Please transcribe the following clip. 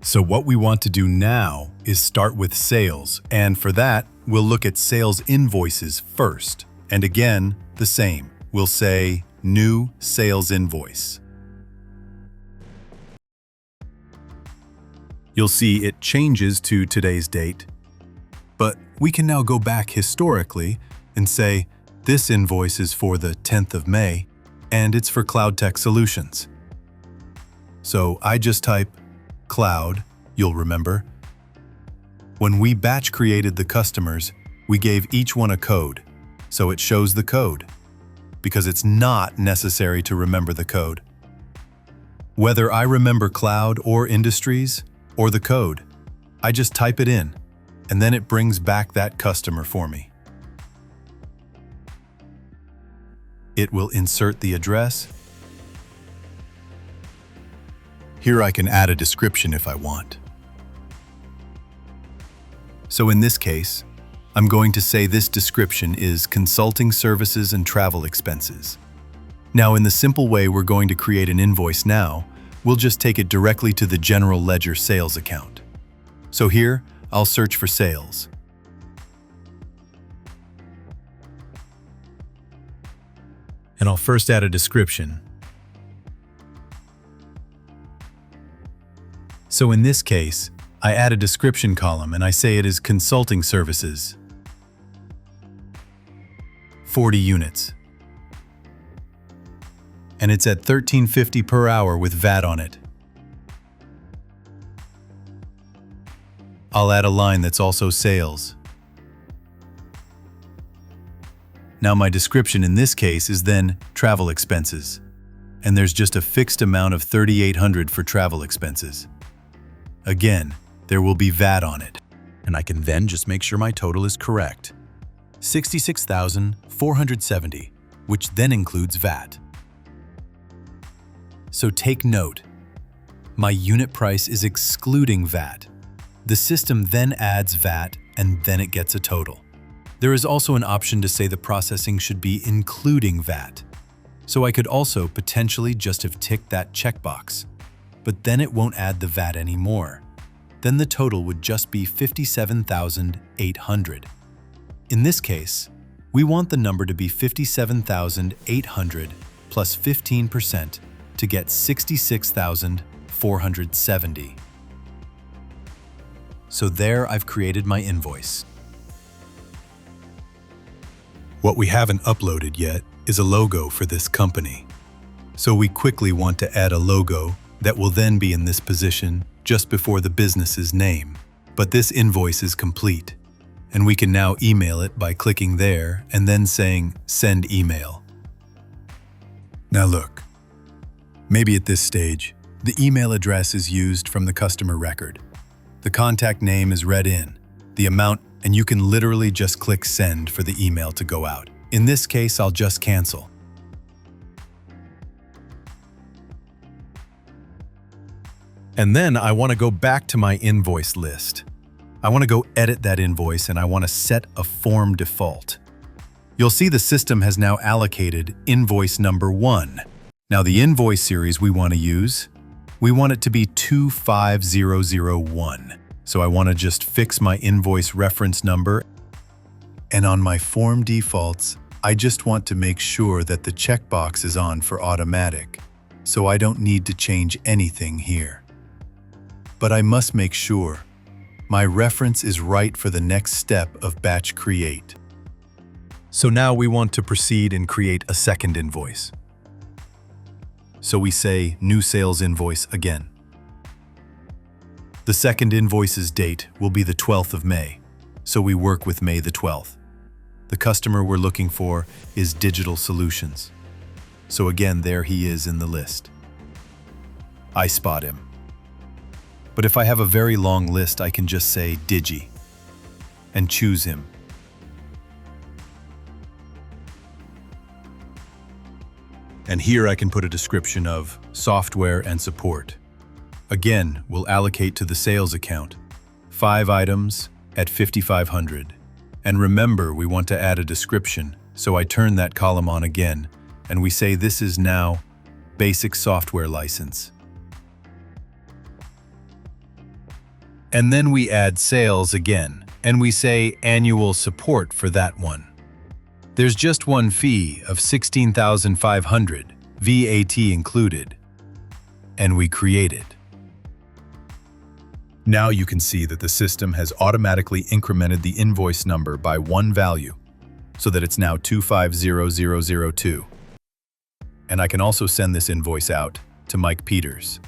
So what we want to do now is start with sales, and for that, we'll look at sales invoices first. And again, the same. We'll say New Sales Invoice. You'll see it changes to today's date, but we can now go back historically and say this invoice is for the 10th of May, and it's for Cloud Tech Solutions. So I just type Cloud, you'll remember. When we batch created the customers, we gave each one a code, so it shows the code, because it's not necessary to remember the code. Whether I remember Cloud or Industries or the code, I just type it in, and then it brings back that customer for me. It will insert the address. Here I can add a description if I want. So in this case, I'm going to say this description is consulting services and travel expenses. Now, in the simple way we're going to create an invoice now, we'll just take it directly to the general ledger sales account. So here, I'll search for sales. And I'll first add a description. So in this case, I add a description column and I say it is consulting services. 40 units. And it's at $13.50 per hour with VAT on it. I'll add a line that's also sales. Now my description in this case is then travel expenses. And there's just a fixed amount of $3,800 for travel expenses. Again, there will be VAT on it, and I can then just make sure my total is correct. $66,470, which then includes VAT. So take note, my unit price is excluding VAT. The system then adds VAT, and then it gets a total. There is also an option to say the processing should be including VAT. So I could also potentially just have ticked that checkbox, but then it won't add the VAT anymore. Then the total would just be $57,800. In this case, we want the number to be $57,800 plus 15% to get $66,470. So there I've created my invoice. What we haven't uploaded yet is a logo for this company. So we quickly want to add a logo that will then be in this position just before the business's name. But this invoice is complete, and we can now email it by clicking there and then saying Send Email. Now look, maybe at this stage, the email address is used from the customer record. The contact name is read in, the amount, and you can literally just click Send for the email to go out. In this case, I'll just cancel. And then I want to go back to my invoice list. I want to go edit that invoice and I want to set a form default. You'll see the system has now allocated invoice number 1. Now the invoice series we want to use, we want it to be 25001. So I want to just fix my invoice reference number. And on my form defaults, I just want to make sure that the checkbox is on for automatic, so I don't need to change anything here. But I must make sure my reference is right for the next step of batch create. So now we want to proceed and create a second invoice. So we say New Sales Invoice again. The second invoice's date will be the 12th of May, so we work with May the 12th. The customer we're looking for is Digital Solutions. So again, there he is in the list. I spot him. But if I have a very long list, I can just say Digi and choose him. And here I can put a description of software and support. Again, we'll allocate to the sales account, 5 items at $5,500. And remember, we want to add a description, so I turn that column on again, and we say this is now basic software license. And then we add sales again, and we say annual support for that one. There's just one fee of $16,500, VAT included, and we create it. Now you can see that the system has automatically incremented the invoice number by one value, so that it's now 250002. And I can also send this invoice out to Mike Peters.